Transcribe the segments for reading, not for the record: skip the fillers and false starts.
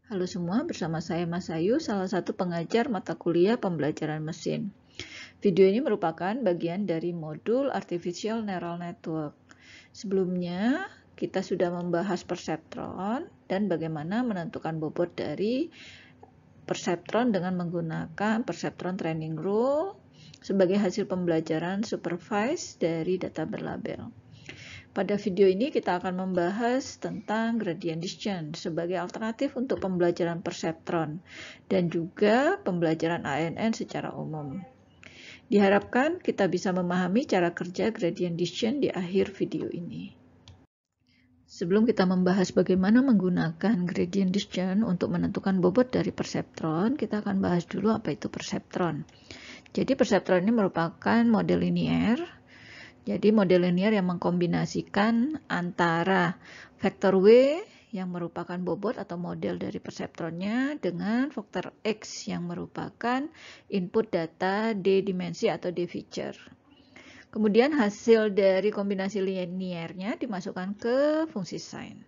Halo semua, bersama saya Mas Ayu, salah satu pengajar mata kuliah pembelajaran mesin. Video ini merupakan bagian dari modul Artificial Neural Network. Sebelumnya, kita sudah membahas perseptron dan bagaimana menentukan bobot dari perseptron dengan menggunakan perseptron training rule sebagai hasil pembelajaran supervised dari data berlabel. Pada video ini kita akan membahas tentang gradient descent sebagai alternatif untuk pembelajaran perseptron dan juga pembelajaran ANN secara umum. Diharapkan kita bisa memahami cara kerja gradient descent di akhir video ini. Sebelum kita membahas bagaimana menggunakan gradient descent untuk menentukan bobot dari perseptron, kita akan bahas dulu apa itu perseptron. Jadi perseptron ini merupakan model linear. Jadi model linear yang mengkombinasikan antara vektor W yang merupakan bobot atau model dari perseptronnya dengan vektor X yang merupakan input data D dimensi atau D feature. Kemudian hasil dari kombinasi linearnya dimasukkan ke fungsi sin.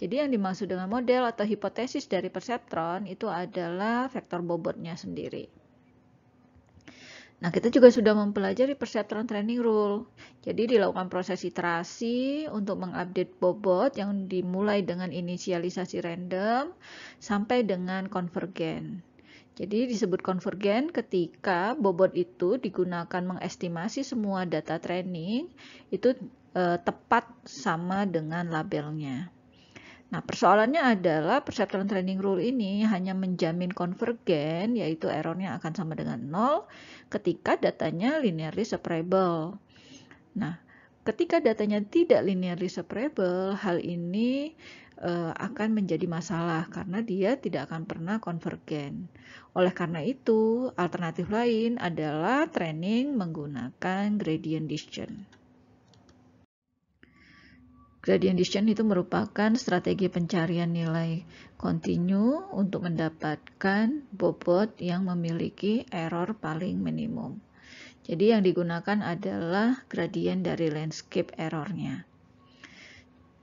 Jadi yang dimaksud dengan model atau hipotesis dari perseptron itu adalah vektor bobotnya sendiri. Nah, kita juga sudah mempelajari perseptron training rule. Jadi dilakukan proses iterasi untuk mengupdate bobot yang dimulai dengan inisialisasi random sampai dengan konvergen. Jadi disebut konvergen ketika bobot itu digunakan mengestimasi semua data training itu tepat sama dengan labelnya. Nah, persoalannya adalah perseptron training rule ini hanya menjamin konvergen, yaitu errornya akan sama dengan 0 ketika datanya linearly separable. Nah, ketika datanya tidak linearly separable, hal ini akan menjadi masalah karena dia tidak akan pernah konvergen. Oleh karena itu, alternatif lain adalah training menggunakan gradient descent. Gradient descent itu merupakan strategi pencarian nilai kontinu untuk mendapatkan bobot yang memiliki error paling minimum. Jadi yang digunakan adalah gradient dari landscape errornya.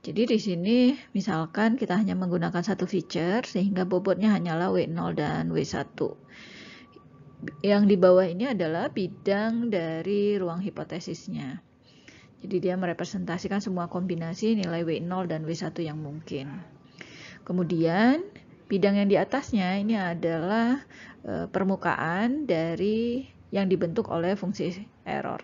Jadi di sini misalkan kita hanya menggunakan satu feature sehingga bobotnya hanyalah W0 dan W1. Yang di bawah ini adalah bidang dari ruang hipotesisnya. Jadi dia merepresentasikan semua kombinasi nilai W0 dan W1 yang mungkin. Kemudian bidang yang di atasnya ini adalah permukaan dari yang dibentuk oleh fungsi error.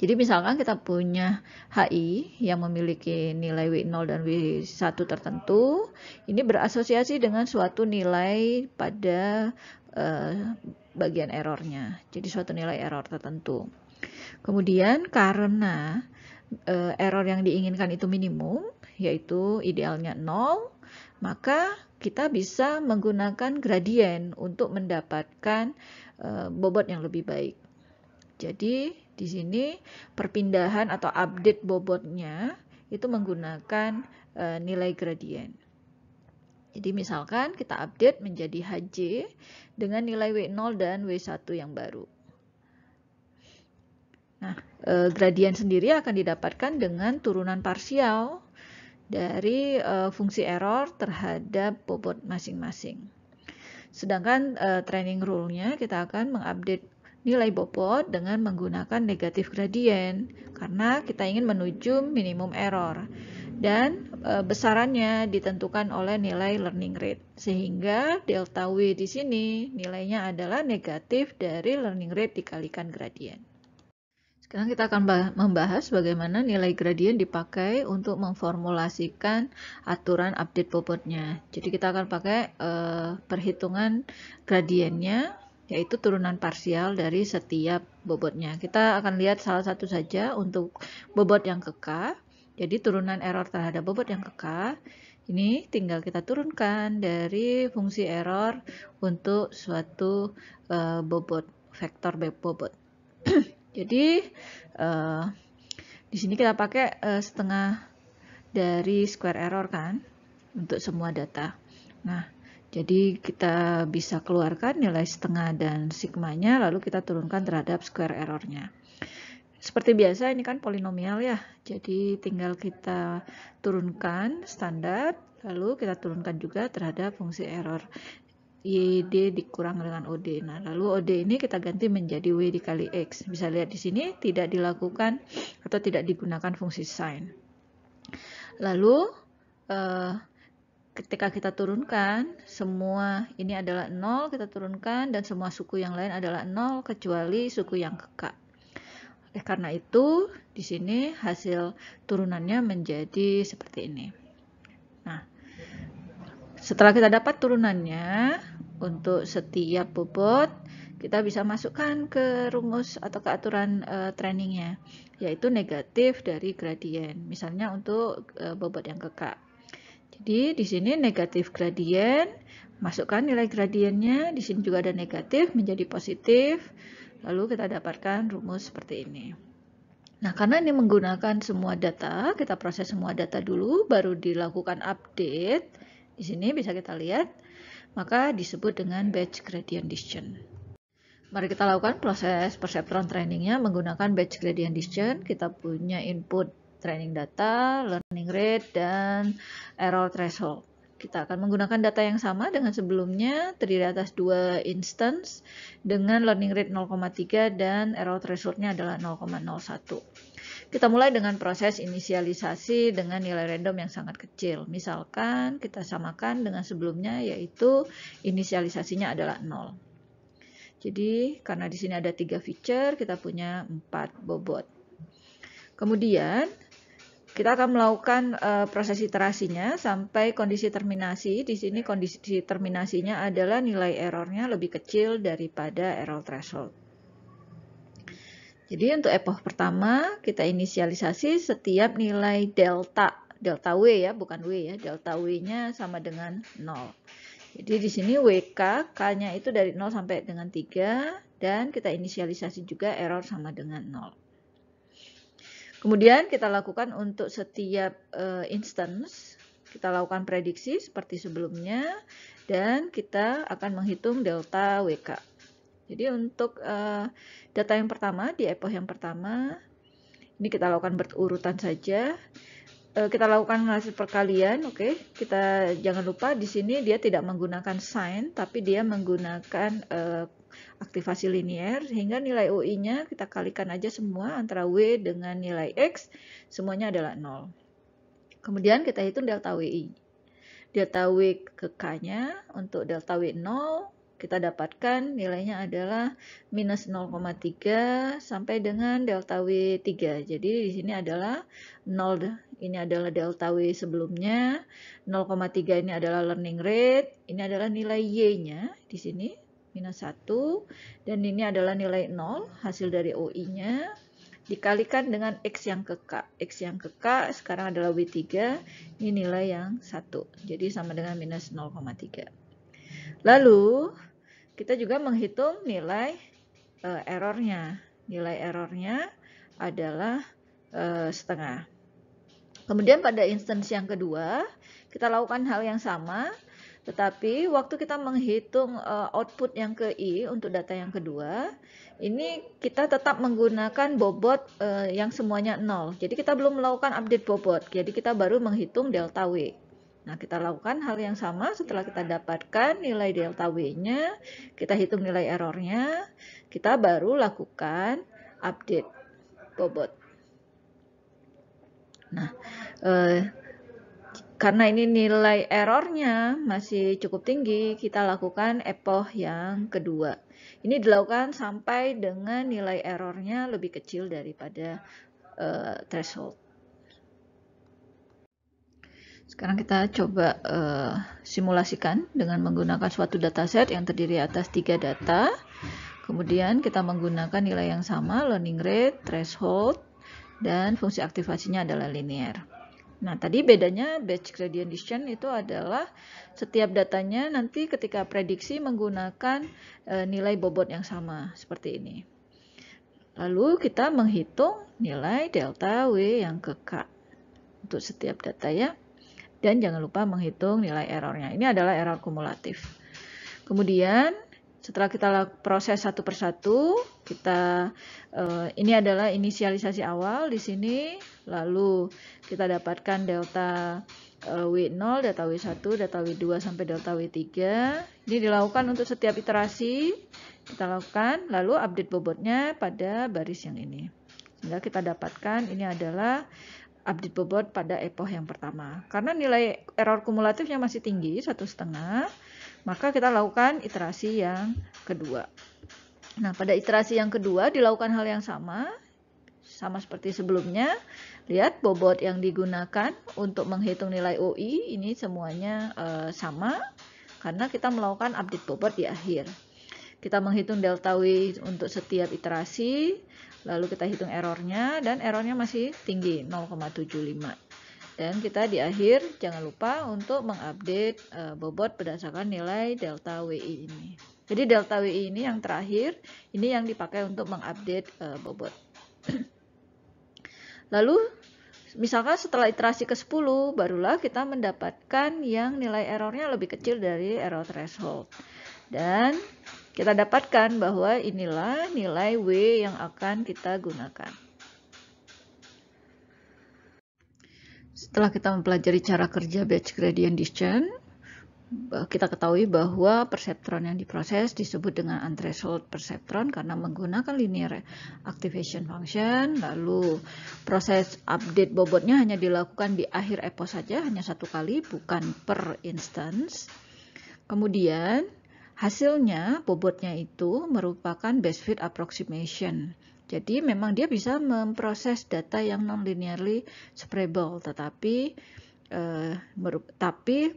Jadi misalkan kita punya HI yang memiliki nilai W0 dan W1 tertentu, ini berasosiasi dengan suatu nilai pada bagian errornya. Jadi suatu nilai error tertentu. Kemudian karena error yang diinginkan itu minimum, yaitu idealnya 0, maka kita bisa menggunakan gradien untuk mendapatkan bobot yang lebih baik. Jadi di sini perpindahan atau update bobotnya itu menggunakan nilai gradien. Jadi misalkan kita update menjadi HJ dengan nilai W0 dan W1 yang baru. Nah, gradien sendiri akan didapatkan dengan turunan parsial dari fungsi error terhadap bobot masing-masing. Sedangkan training rule-nya kita akan mengupdate nilai bobot dengan menggunakan negatif gradien karena kita ingin menuju minimum error. Dan besarannya ditentukan oleh nilai learning rate. Sehingga delta W di sini nilainya adalah negatif dari learning rate dikalikan gradien. Sekarang kita akan membahas bagaimana nilai gradien dipakai untuk memformulasikan aturan update bobotnya. Jadi kita akan pakai perhitungan gradiennya, yaitu turunan parsial dari setiap bobotnya. Kita akan lihat salah satu saja untuk bobot yang kekal. Jadi turunan error terhadap bobot yang kekal, ini tinggal kita turunkan dari fungsi error untuk suatu bobot, vektor bobot. Jadi di sini kita pakai setengah dari square error kan untuk semua data. Nah, jadi kita bisa keluarkan nilai setengah dan sigmanya, lalu kita turunkan terhadap square errornya. Seperti biasa ini kan polinomial ya, jadi tinggal kita turunkan standar Lalu kita turunkan juga terhadap fungsi error YD dikurang dengan OD. Nah, lalu OD ini kita ganti menjadi W dikali X. Bisa lihat di sini tidak dilakukan atau tidak digunakan fungsi sin. Lalu ketika kita turunkan, semua ini adalah 0, kita turunkan, dan semua suku yang lain adalah 0, kecuali suku yang kekak. Oleh karena itu, di sini hasil turunannya menjadi seperti ini. Nah, setelah kita dapat turunannya, untuk setiap bobot, kita bisa masukkan ke rumus atau ke aturan trainingnya, yaitu negatif dari gradien. Misalnya untuk bobot yang kekak. Jadi di sini negatif gradien, masukkan nilai gradiennya, di sini juga ada negatif menjadi positif, lalu kita dapatkan rumus seperti ini. Nah, karena ini menggunakan semua data, kita proses semua data dulu, baru dilakukan update. Di sini bisa kita lihat, maka disebut dengan batch gradient descent. Mari kita lakukan proses perceptron trainingnya menggunakan batch gradient descent. Kita punya input training data, learning rate, dan error threshold. Kita akan menggunakan data yang sama dengan sebelumnya, terdiri atas 2 instance dengan learning rate 0,3 dan error thresholdnya adalah 0,01. Kita mulai dengan proses inisialisasi dengan nilai random yang sangat kecil. Misalkan kita samakan dengan sebelumnya, yaitu inisialisasinya adalah 0. Jadi karena di sini ada 3 feature, kita punya 4 bobot. Kemudian kita akan melakukan proses iterasinya sampai kondisi terminasi. Di sini kondisi terminasinya adalah nilai errornya lebih kecil daripada error threshold. Jadi untuk epoch pertama kita inisialisasi setiap nilai delta W ya, bukan W ya, delta W-nya sama dengan 0. Jadi di sini WK, K-nya itu dari 0 sampai dengan 3, dan kita inisialisasi juga error sama dengan 0. Kemudian kita lakukan untuk setiap instance, kita lakukan prediksi seperti sebelumnya, dan kita akan menghitung delta WK. Jadi untuk data yang pertama, di epoch yang pertama, ini kita lakukan berurutan saja. Kita lakukan hasil perkalian, oke. Kita jangan lupa di sini dia tidak menggunakan sin, tapi dia menggunakan aktivasi linier, sehingga nilai UI-nya kita kalikan aja semua antara W dengan nilai X, semuanya adalah 0. Kemudian kita hitung delta WI. Delta W ke K-nya, untuk delta W 0, kita dapatkan nilainya adalah minus 0,3 sampai dengan delta W3. Jadi di sini adalah 0, ini adalah delta W sebelumnya, 0,3 ini adalah learning rate, ini adalah nilai Y-nya di sini, minus 1, dan ini adalah nilai 0, hasil dari OI-nya, dikalikan dengan X yang ke K. X yang ke K sekarang adalah W3, ini nilai yang 1, jadi sama dengan minus 0,3. Lalu kita juga menghitung nilai errornya. Nilai errornya adalah setengah. Kemudian pada instance yang kedua, kita lakukan hal yang sama, tetapi waktu kita menghitung output yang ke I untuk data yang kedua, ini kita tetap menggunakan bobot yang semuanya 0. Jadi kita belum melakukan update bobot, jadi kita baru menghitung delta W. Nah, kita lakukan hal yang sama setelah kita dapatkan nilai delta W-nya, kita hitung nilai errornya, kita baru lakukan update bobot. Nah, karena ini nilai errornya masih cukup tinggi, kita lakukan epoch yang kedua. Ini dilakukan sampai dengan nilai errornya lebih kecil daripada threshold. Sekarang kita coba simulasikan dengan menggunakan suatu dataset yang terdiri atas 3 data. Kemudian kita menggunakan nilai yang sama, learning rate, threshold, dan fungsi aktivasinya adalah linear. Nah, tadi bedanya batch gradient descent itu adalah setiap datanya nanti ketika prediksi menggunakan nilai bobot yang sama, seperti ini. Lalu kita menghitung nilai delta W yang ke K untuk setiap data ya. Dan jangan lupa menghitung nilai errornya. Ini adalah error kumulatif. Kemudian Setelah kita proses satu persatu, kita ini adalah inisialisasi awal di sini, lalu kita dapatkan delta W0, delta W1, delta W2 sampai delta W3. Ini dilakukan untuk setiap iterasi kita lakukan, lalu update bobotnya pada baris yang ini. Sehingga kita dapatkan ini adalah update bobot pada epoch yang pertama. Karena nilai error kumulatifnya masih tinggi, 1,5, maka kita lakukan iterasi yang kedua. Nah, pada iterasi yang kedua dilakukan hal yang sama seperti sebelumnya. Lihat bobot yang digunakan untuk menghitung nilai OI ini semuanya sama, karena kita melakukan update bobot di akhir. Kita menghitung delta W untuk setiap iterasi, lalu kita hitung errornya, dan errornya masih tinggi, 0,75. Dan kita di akhir jangan lupa untuk mengupdate bobot berdasarkan nilai delta WI ini. Jadi delta WI ini yang terakhir, ini yang dipakai untuk mengupdate bobot. Lalu misalkan setelah iterasi ke-10, barulah kita mendapatkan yang nilai errornya lebih kecil dari error threshold. Dan kita dapatkan bahwa inilah nilai W yang akan kita gunakan. Setelah kita mempelajari cara kerja batch gradient descent, kita ketahui bahwa perseptron yang diproses disebut dengan unthreshold perseptron karena menggunakan linear activation function. Lalu proses update bobotnya hanya dilakukan di akhir epoch saja, hanya satu kali, bukan per instance. Kemudian hasilnya bobotnya itu merupakan best fit approximation. Jadi memang dia bisa memproses data yang non-linearly separable, tetapi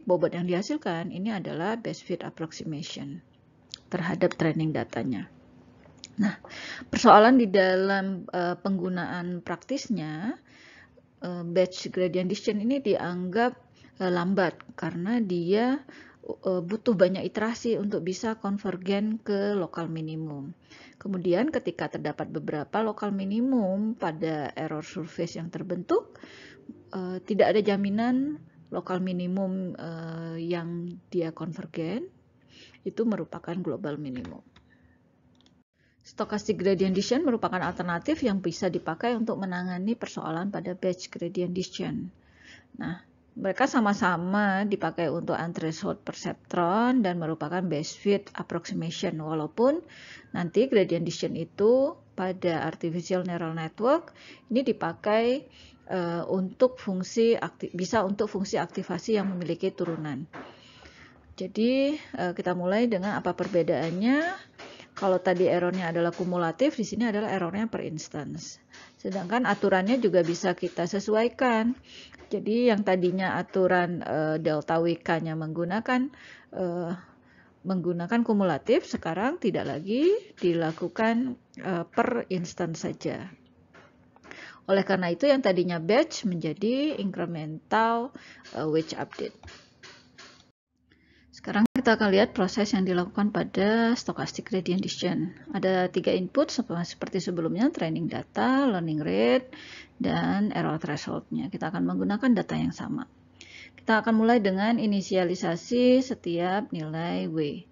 bobot yang dihasilkan ini adalah best fit approximation terhadap training datanya. Nah, persoalan di dalam penggunaan praktisnya, batch gradient descent ini dianggap lambat karena dia butuh banyak iterasi untuk bisa konvergen ke lokal minimum. Kemudian ketika terdapat beberapa lokal minimum pada error surface yang terbentuk, tidak ada jaminan lokal minimum yang dia konvergen itu merupakan global minimum. Stochastic gradient descent merupakan alternatif yang bisa dipakai untuk menangani persoalan pada batch gradient descent. Nah, mereka sama-sama dipakai untuk unthreshold perceptron dan merupakan best fit approximation, walaupun nanti gradient descent itu pada artificial neural network ini dipakai untuk fungsi aktivasi yang memiliki turunan. Jadi kita mulai dengan apa perbedaannya. Kalau tadi errornya adalah kumulatif, di sini adalah errornya per instance. Sedangkan aturannya juga bisa kita sesuaikan. Jadi yang tadinya aturan delta WK-nya menggunakan kumulatif, sekarang tidak lagi dilakukan per instance saja. Oleh karena itu yang tadinya batch menjadi incremental wedge update. Sekarang kita akan lihat proses yang dilakukan pada stochastic gradient descent. Ada 3 input seperti sebelumnya, training data, learning rate, dan error threshold-nya. Kita akan menggunakan data yang sama. Kita akan mulai dengan inisialisasi setiap nilai W.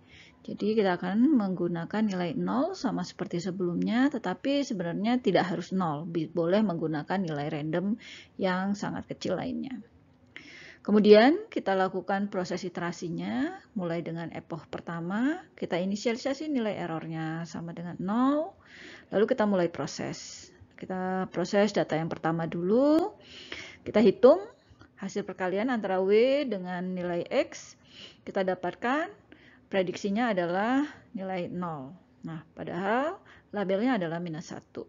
Jadi kita akan menggunakan nilai 0 sama seperti sebelumnya, tetapi sebenarnya tidak harus 0. Boleh menggunakan nilai random yang sangat kecil lainnya. Kemudian kita lakukan proses iterasinya, mulai dengan epoch pertama, kita inisialisasi nilai errornya sama dengan 0, lalu kita mulai proses. Kita proses data yang pertama dulu, kita hitung hasil perkalian antara W dengan nilai X, kita dapatkan prediksinya adalah nilai 0. Nah, padahal labelnya adalah -1.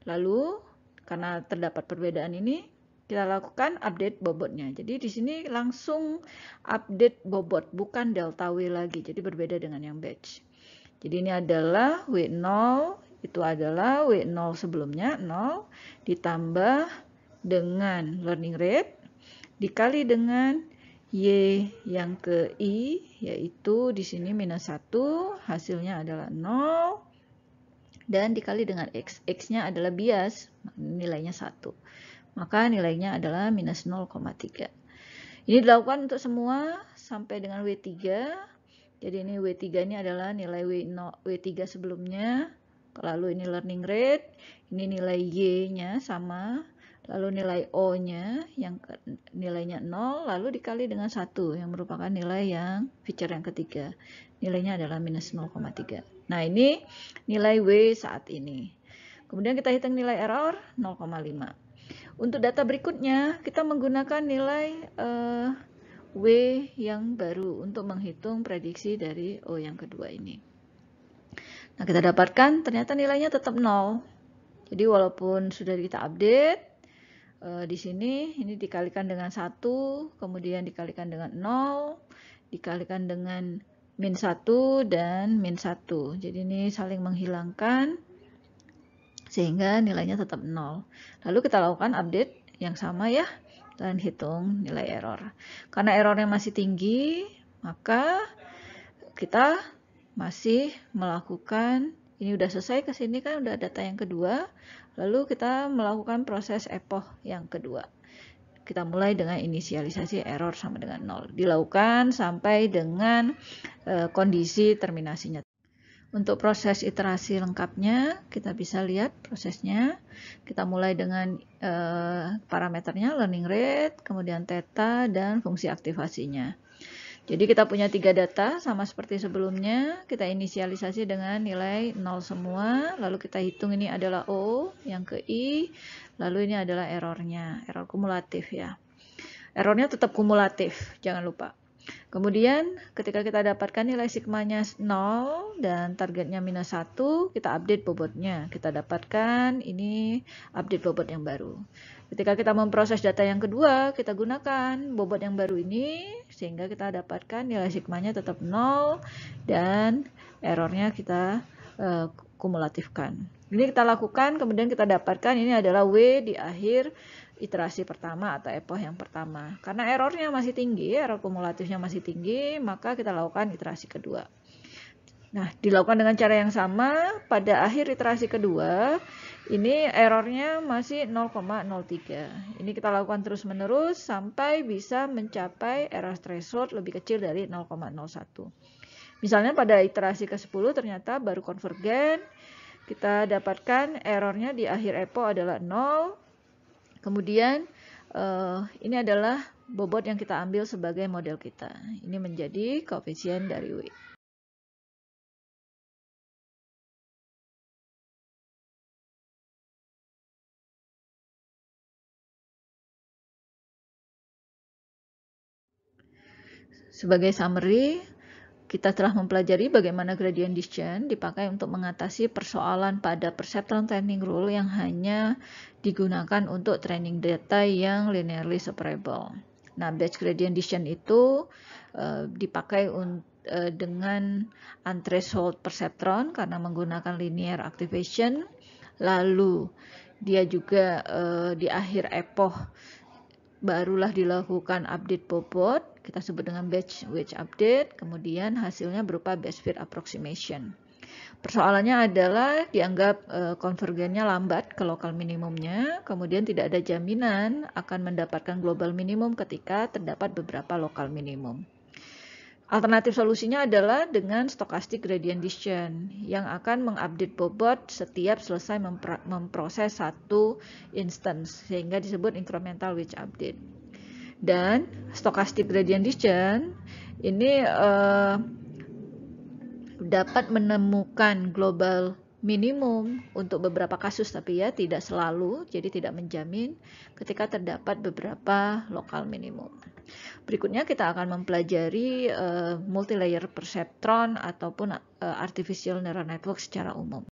Lalu, karena terdapat perbedaan ini, kita lakukan update bobotnya. Jadi di sini langsung update bobot, bukan delta W lagi. Jadi berbeda dengan yang batch. Jadi ini adalah W0, itu adalah W0 sebelumnya, 0, ditambah dengan learning rate, dikali dengan Y yang ke I, yaitu di sini -1, hasilnya adalah 0, dan dikali dengan X. X-nya adalah bias, nilainya 1. Maka nilainya adalah -0,3. Ini dilakukan untuk semua sampai dengan W3. Jadi ini W3 ini adalah nilai W3 sebelumnya, lalu ini learning rate, ini nilai Y-nya sama, lalu nilai O-nya yang nilainya 0, lalu dikali dengan 1 yang merupakan nilai yang feature yang ketiga. Nilainya adalah minus 0,3. Nah, ini nilai W saat ini. Kemudian kita hitung nilai error 0,5. Untuk data berikutnya, kita menggunakan nilai W yang baru untuk menghitung prediksi dari O yang kedua ini. Nah, kita dapatkan ternyata nilainya tetap 0. Jadi walaupun sudah kita update, di sini ini dikalikan dengan 1, kemudian dikalikan dengan 0, dikalikan dengan min 1 dan min 1. Jadi ini saling menghilangkan sehingga nilainya tetap 0. Lalu kita lakukan update yang sama ya, dan hitung nilai error. Karena errornya masih tinggi, maka kita masih melakukan, ini udah selesai ke sini kan, udah data yang kedua, lalu kita melakukan proses epoch yang kedua. Kita mulai dengan inisialisasi error sama dengan 0. Dilakukan sampai dengan kondisi terminasinya. Untuk proses iterasi lengkapnya, kita bisa lihat prosesnya. Kita mulai dengan parameternya, learning rate, kemudian theta, dan fungsi aktivasinya. Jadi kita punya 3 data, sama seperti sebelumnya. Kita inisialisasi dengan nilai 0 semua, lalu kita hitung ini adalah O, yang ke I, lalu ini adalah errornya, error kumulatif ya. Errornya tetap kumulatif, jangan lupa. Kemudian ketika kita dapatkan nilai sigmanya 0 dan targetnya minus 1, kita update bobotnya. Kita dapatkan ini update bobot yang baru. Ketika kita memproses data yang kedua, kita gunakan bobot yang baru ini sehingga kita dapatkan nilai sigmanya tetap 0 dan errornya kita kumulatifkan. Ini kita lakukan, kemudian kita dapatkan ini adalah W di akhir iterasi pertama atau epoch yang pertama. Karena errornya masih tinggi, error kumulatifnya masih tinggi, maka kita lakukan iterasi kedua. Nah, dilakukan dengan cara yang sama, pada akhir iterasi kedua, ini errornya masih 0,03. Ini kita lakukan terus-menerus sampai bisa mencapai error threshold lebih kecil dari 0,01. Misalnya pada iterasi ke-10 ternyata baru konvergen, kita dapatkan errornya di akhir epoch adalah 0. Kemudian ini adalah bobot yang kita ambil sebagai model kita. Ini menjadi koefisien dari W. Sebagai summary, kita telah mempelajari bagaimana gradient descent dipakai untuk mengatasi persoalan pada perceptron training rule yang hanya digunakan untuk training data yang linearly separable. Nah, batch gradient descent itu dipakai dengan unthreshold perceptron karena menggunakan linear activation. Lalu dia juga di akhir epoch barulah dilakukan update bobot, kita sebut dengan batch wedge update, kemudian hasilnya berupa batch fit approximation. Persoalannya adalah dianggap konvergennya lambat ke lokal minimumnya, kemudian tidak ada jaminan akan mendapatkan global minimum ketika terdapat beberapa lokal minimum. Alternatif solusinya adalah dengan stochastic gradient descent yang akan mengupdate bobot setiap selesai memproses satu instance sehingga disebut incremental wedge update. Dan stochastic gradient descent ini dapat menemukan global minimum untuk beberapa kasus, tapi ya tidak selalu, jadi tidak menjamin ketika terdapat beberapa lokal minimum. Berikutnya kita akan mempelajari multilayer perceptron ataupun artificial neural network secara umum.